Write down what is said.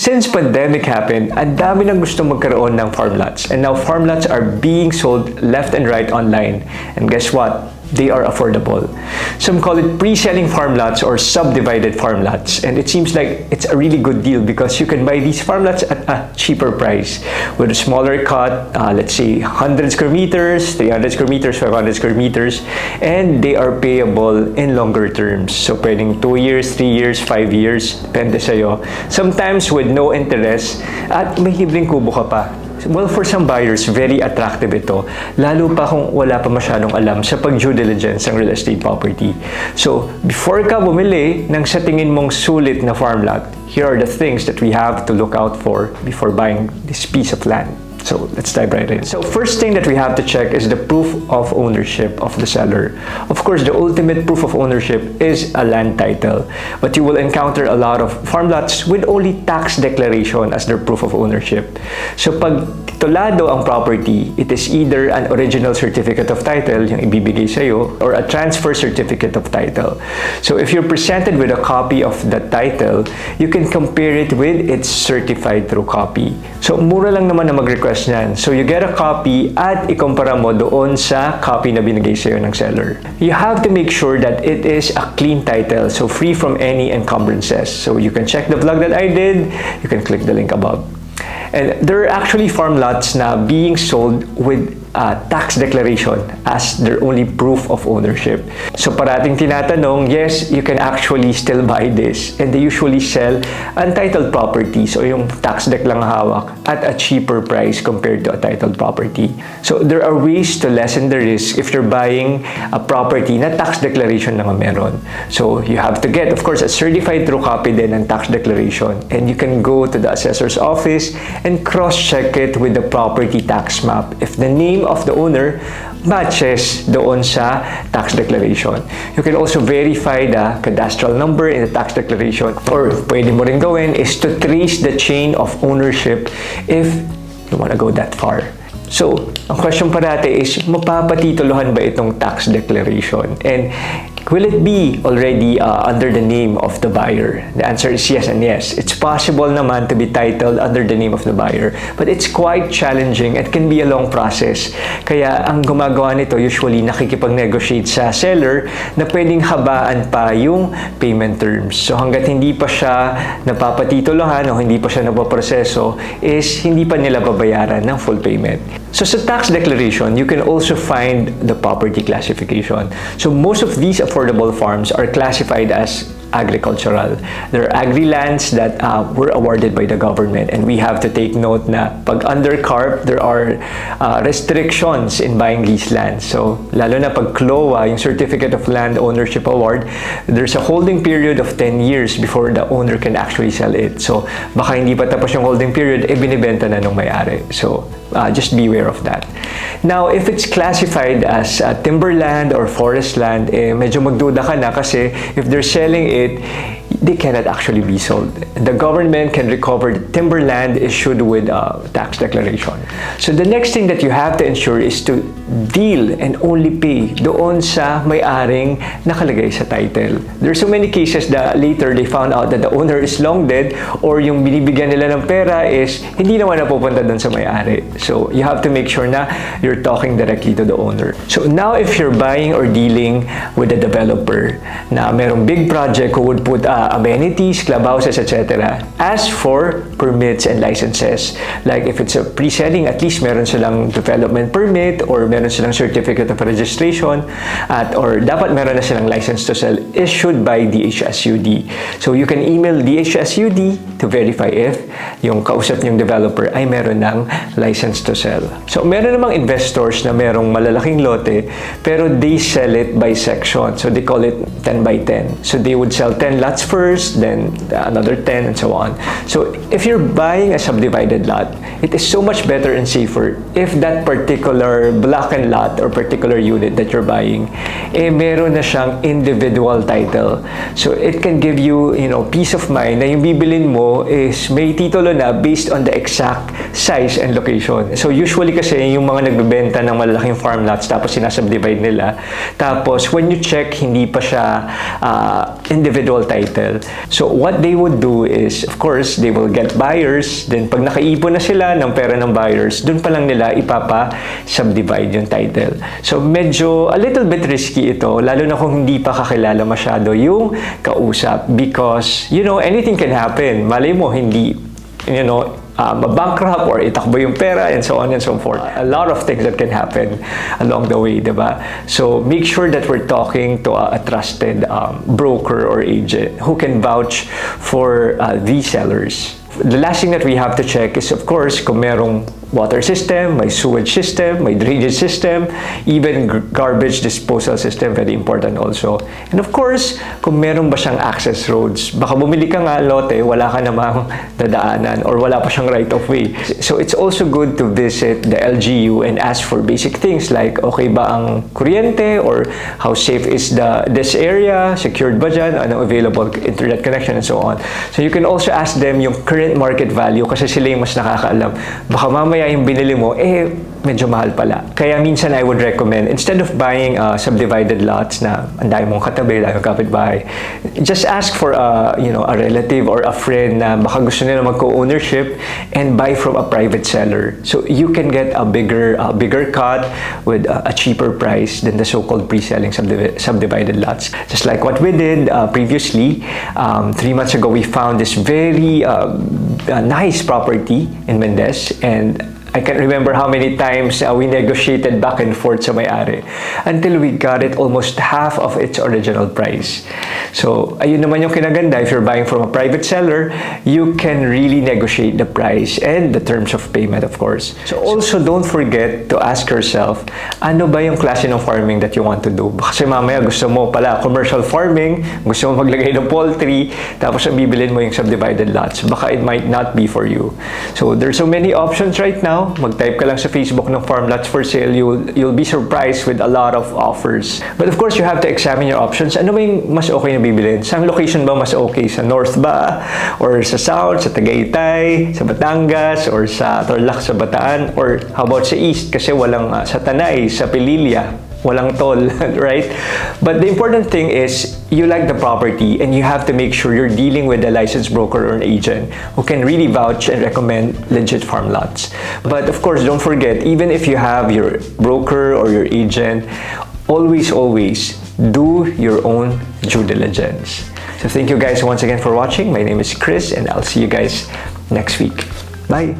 Since pandemic happened, ang dami nang gusto magkaroon ng farm lots. And now farm lots are being sold left and right online. And guess what? They are affordable. Some call it pre-selling farm lots or subdivided farm lots. And it seems like it's a really good deal because you can buy these farm lots at a cheaper price with a smaller cut, let's say 100 square meters, 300 square meters, 500 square meters, and they are payable in longer terms. So pwedeng 2 years, 3 years, 5 years, depende sa'yo. Sometimes with no interest at may libreng kubo ka pa. Well, for some buyers, very attractive ito, lalo pa kung wala pa masyadong alam sa pag-due diligence ng real estate property. So, before ka bumili ng sa tingin mong sulit na farm lot, here are the things that we have to look out for before buying this piece of land. So, let's dive right in. So, first thing that we have to check is the proof of ownership of the seller. Of course, the ultimate proof of ownership is a land title. But you will encounter a lot of farm lots with only tax declaration as their proof of ownership. So, pag titulado ang property, it is either an original certificate of title, yung ibibigay sa'yo, or a transfer certificate of title. So, if you're presented with a copy of the title, you can compare it with its certified true copy. So, mura lang naman na mag-request niyan. So, you get a copy at ikumpara mo doon sa copy na binigay sa'yo ng seller. You have to make sure that it is a clean title, so free from any encumbrances. So, you can check the vlog that I did. You can click the link above. And there are actually farm lots na being sold with tax declaration as their only proof of ownership. So parating tinatanong, yes, you can actually still buy this. And they usually sell untitled properties o yung tax dec lang hawak at a cheaper price compared to a titled property. So there are ways to lessen the risk if you're buying a property na tax declaration na meron. So you have to get, of course, a certified true copy din ng tax declaration. And you can go to the assessor's office and cross-check it with the property tax map. If the name of the owner matches doon sa tax declaration. You can also verify the cadastral number in the tax declaration, or pwede mo rin gawin is to trace the chain of ownership if you want to go that far. So, ang question parate is, mapapatituluhan ba itong tax declaration? And will it be already under the name of the buyer? The answer is yes and yes. It's possible naman to be titled under the name of the buyer, but it's quite challenging and can be a long process. Kaya ang gumagawa nito usually nakikipag-negotiate sa seller na pwedeng habaan pa yung payment terms. So hanggat hindi pa siya napapatituluhan o hindi pa siya napaproseso, is hindi pa nila babayaran ng full payment. So sa tax declaration, you can also find the property classification. So most of these affordable farms are classified as agricultural. There are agri-lands that were awarded by the government, and we have to take note na pag under CARP, there are restrictions in buying these lands. So lalo na pag CLOA, yung Certificate of Land Ownership Award, there's a holding period of 10 years before the owner can actually sell it. So baka hindi pa tapos yung holding period, binibenta na nung may-ari. So just beware of that. Now, if it's classified as timberland or forest land, medyo magduda ka na kasi if they're selling it, they cannot actually be sold. The government can recover timberland issued with tax declaration. So the next thing that you have to ensure is to deal and only pay doon sa may-aring nakalagay sa title. There's so many cases that later they found out that the owner is long dead or yung binibigyan nila ng pera is hindi naman napupunta doon sa may-ari. So you have to make sure na you're talking directly to the owner. So now if you're buying or dealing with a developer na merong big project who would put amenities, clubhouses, etc. As for permits and licenses, like if it's a pre-selling, at least meron silang development permit or meron silang certificate of registration or dapat meron na silang license to sell issued by DHSUD. So you can email DHSUD to verify if yung kausap niyong developer ay meron ng license to sell. So meron namang investors na merong malalaking lote pero they sell it by section. So they call it 10 by 10. So they would sell 10 lots first, then another 10 and so on. So if you're buying a subdivided lot, it is so much better and safer if that particular block block and lot or particular unit that you're buying, meron na siyang individual title. So it can give you, peace of mind na yung bibilin mo is may titulo na based on the exact size and location. So usually kasi yung mga nagbebenta ng malalaking farm lots tapos sinasubdivide nila. Tapos when you check, hindi pa siya individual title. So what they would do is, of course, they will get buyers. Then pag nakaipon na sila ng pera ng buyers, dun pa lang nila ipapa-subdivide yung title. So medyo a little bit risky ito, lalo na kung hindi pa kakilala masyado yung kausap because, anything can happen. Malay mo, hindi, mabankrupt or itakbo yung pera and so on and so forth. A lot of things that can happen along the way, diba? So make sure that we're talking to a trusted broker or agent who can vouch for these sellers. The last thing that we have to check is, of course, kung merong water system, may sewage system, may drainage system, even garbage disposal system, very important also. And of course, kung meron ba siyang access roads. Baka bumili ka nga lote, wala ka namang dadaanan or wala pa siyang right of way. So it's also good to visit the LGU and ask for basic things like, okay ba ang kuryente or how safe is this area, secured ba dyan, anong available internet connection and so on. So you can also ask them yung current market value kasi sila yung mas nakakaalam. Baka mamaya yung binili mo, medyo mahal pala. Kaya minsan I would recommend, instead of buying subdivided lots na ang dami mong katabi, dami mong kapitbahay, just ask for a relative or a friend na baka gusto nila mag-co-ownership and buy from a private seller. So you can get a bigger cut with a cheaper price than the so-called pre-selling subdivided lots. Just like what we did previously, 3 months ago, we found this very nice property in Mendez, and I can't remember how many times we negotiated back and forth sa may-ari until we got it almost half of its original price. So, ayun naman yung kinaganda. If you're buying from a private seller, you can really negotiate the price and the terms of payment, of course. So, also don't forget to ask yourself, ano ba yung klase ng farming that you want to do? Kasi mamaya gusto mo pala commercial farming, gusto mo maglagay ng poultry, tapos ang bibilin mo yung subdivided lots. Baka it might not be for you. So, there's so many options right now. Mag-type ka lang sa Facebook ng farm lots for sale, you'll be surprised with a lot of offers. But of course, you have to examine your options. Ano ba yung mas okay na bibilin? Saan location ba mas okay? Sa north ba? Or sa south? Sa Tagaytay? Sa Batangas? Or sa Tarlac sa Bataan? Or how about sa east? Kasi walang sa Tanay, sa Pililla. Walang toll, right? But the important thing is you like the property and you have to make sure you're dealing with a licensed broker or an agent who can really vouch and recommend legit farm lots. But of course, don't forget, even if you have your broker or your agent, always do your own due diligence. So thank you guys once again for watching. My name is Chris and I'll see you guys next week. Bye!